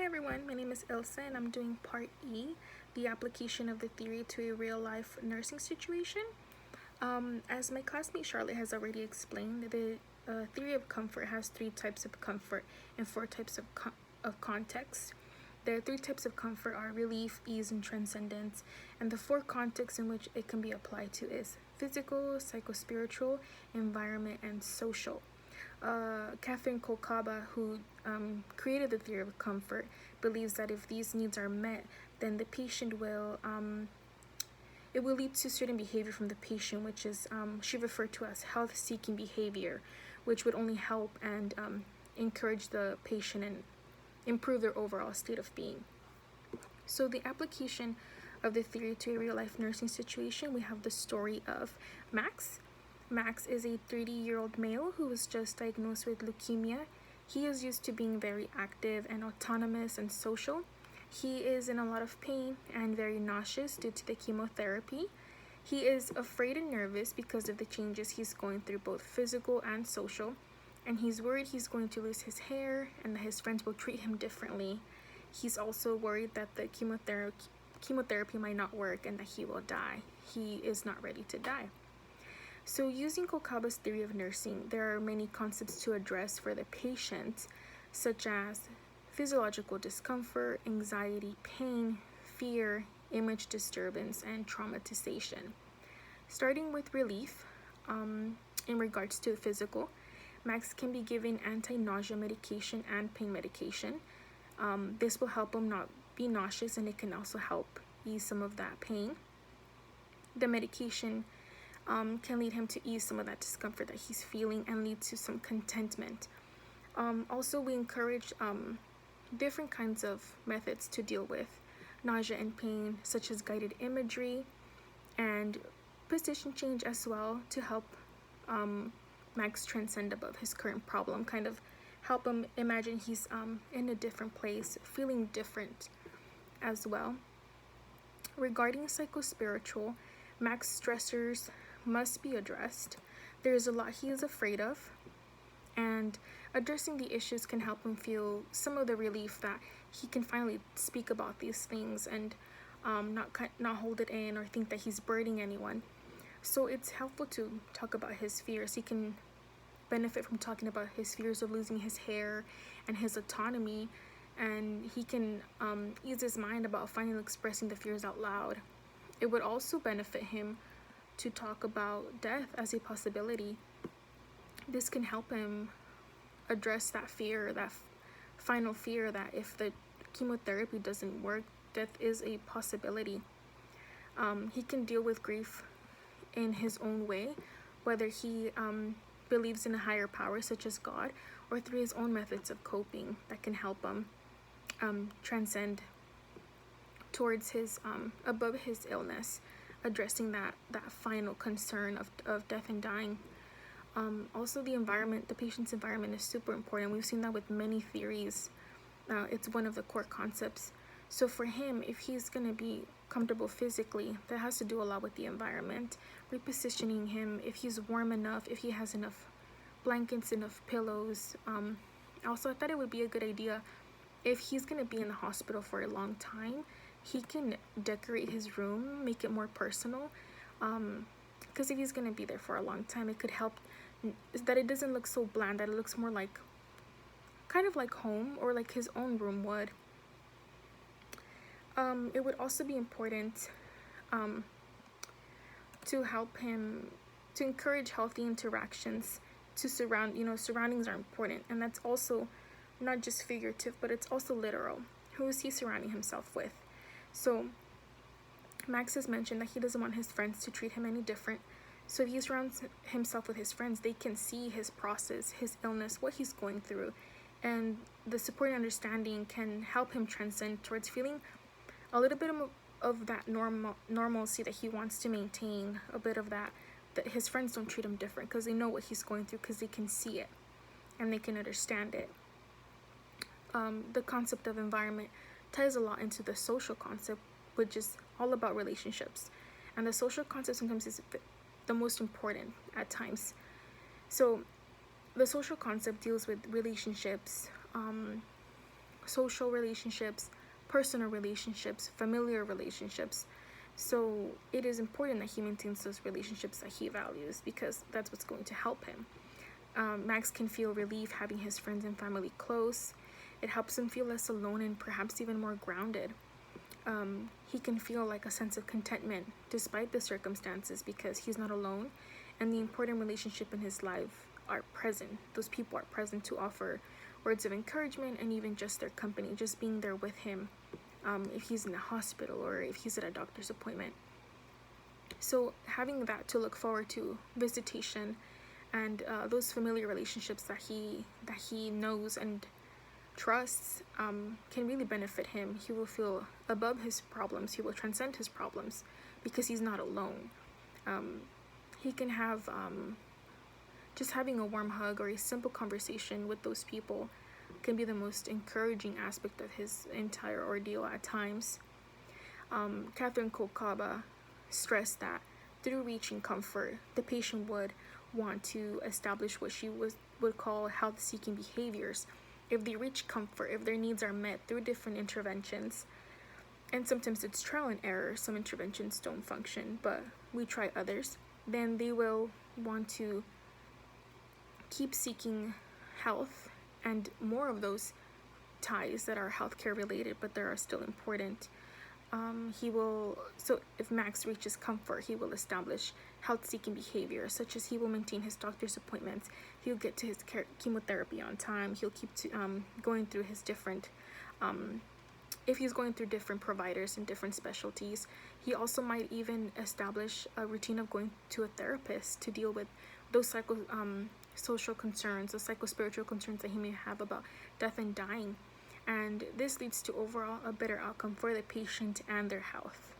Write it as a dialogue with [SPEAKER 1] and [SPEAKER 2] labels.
[SPEAKER 1] Hi everyone, my name is Ilsa and I'm doing part E, the application of the theory to a real life nursing situation. As my classmate Charlotte has already explained, the theory of comfort has three types of comfort and four types of context. The three types of comfort are relief, ease, and transcendence, and the four contexts in which it can be applied to is physical, psychospiritual, environment, and social. Catherine Kolkaba, who created the theory of comfort, believes that if these needs are met, then the patient will, it will lead to certain behavior from the patient, which is she referred to as health-seeking behavior, which would only help and encourage the patient and improve their overall state of being. So the application of the theory to a real-life nursing situation, we have the story of Max. Max is a 30-year-old male who was just diagnosed with leukemia. He is used to being very active and autonomous and social. He is in a lot of pain and very nauseous due to the chemotherapy. He is afraid and nervous because of the changes he's going through, both physical and social. And he's worried he's going to lose his hair and that his friends will treat him differently. He's also worried that the chemotherapy might not work and that he will die. He is not ready to die. So using Kolkaba's theory of nursing, there are many concepts to address for the patient, such as physiological discomfort, anxiety, pain, fear, image disturbance, and traumatization. Starting with relief, in regards to the physical, Max can be given anti-nausea medication and pain medication. This will help him not be nauseous, and it can also help ease some of that pain. The medication can lead him to ease some of that discomfort that he's feeling and lead to some contentment. Also, we encourage different kinds of methods to deal with nausea and pain, such as guided imagery and position change as well, to help Max transcend above his current problem, kind of help him imagine he's in a different place, feeling different as well. Regarding psychospiritual, Max stressors must be addressed. There's a lot he is afraid of, and addressing the issues can help him feel some of the relief that he can finally speak about these things and not hold it in or think that he's burdening anyone. So it's helpful to talk about his fears. He can benefit from talking about his fears of losing his hair and his autonomy, and he can ease his mind about finally expressing the fears out loud. It would also benefit him to talk about death as a possibility. This can help him address that fear, that final fear that if the chemotherapy doesn't work, death is a possibility. He can deal with grief in his own way, whether he believes in a higher power such as God, or through his own methods of coping that can help him transcend towards his above his illness, addressing that final concern of death and dying. Also, the environment, the patient's environment is super important. We've seen that with many theories. It's one of the core concepts. So for him, if he's going to be comfortable physically, that has to do a lot with the environment, repositioning him, if he's warm enough, if he has enough blankets, enough pillows. Also, I thought it would be a good idea, if he's going to be in the hospital for a long time, he can decorate his room, make it more personal, because if he's going to be there for a long time, it could help that it doesn't look so bland, that it looks more like kind of like home, or like his own room would. It would also be important to help him to encourage healthy interactions, to surroundings are important, and that's also not just figurative, but it's also literal. Who is he surrounding himself with? So Max has mentioned that he doesn't want his friends to treat him any different. So if he surrounds himself with his friends, they can see his process, his illness, what he's going through, and the support and understanding can help him transcend towards feeling a little bit of that normalcy that he wants to maintain, a bit of that his friends don't treat him different because they know what he's going through, because they can see it and they can understand it. The concept of environment ties a lot into the social concept, which is all about relationships, and the social concept sometimes is the most important at times. So the social concept deals with relationships, social relationships, personal relationships, familiar relationships. So it is important that he maintains those relationships that he values, because that's what's going to help him. Max can feel relief having his friends and family close. It helps him feel less alone and perhaps even more grounded. He can feel like a sense of contentment despite the circumstances, because he's not alone, and the important relationship in his life are present. Those people are present to offer words of encouragement and even just their company, just being there with him if he's in the hospital or if he's at a doctor's appointment. So having that to look forward to, visitation, and those familiar relationships that he knows and trusts, can really benefit him. He will feel above his problems. He will transcend his problems because he's not alone. He can have just having a warm hug or a simple conversation with those people can be the most encouraging aspect of his entire ordeal at times. Catherine Cole-Kaba stressed that through reaching comfort, the patient would want to establish what she would call health-seeking behaviors. If they reach comfort, if their needs are met through different interventions, and sometimes it's trial and error, some interventions don't function, but we try others, then they will want to keep seeking health and more of those ties that are healthcare related, but that are still important. So if Max reaches comfort, he will establish health-seeking behavior, such as he will maintain his doctor's appointments, he'll get to his chemotherapy on time, he'll keep going through his different, if he's going through different providers and different specialties, he also might even establish a routine of going to a therapist to deal with those social concerns, those psychospiritual concerns that he may have about death and dying. And this leads to overall a better outcome for the patient and their health.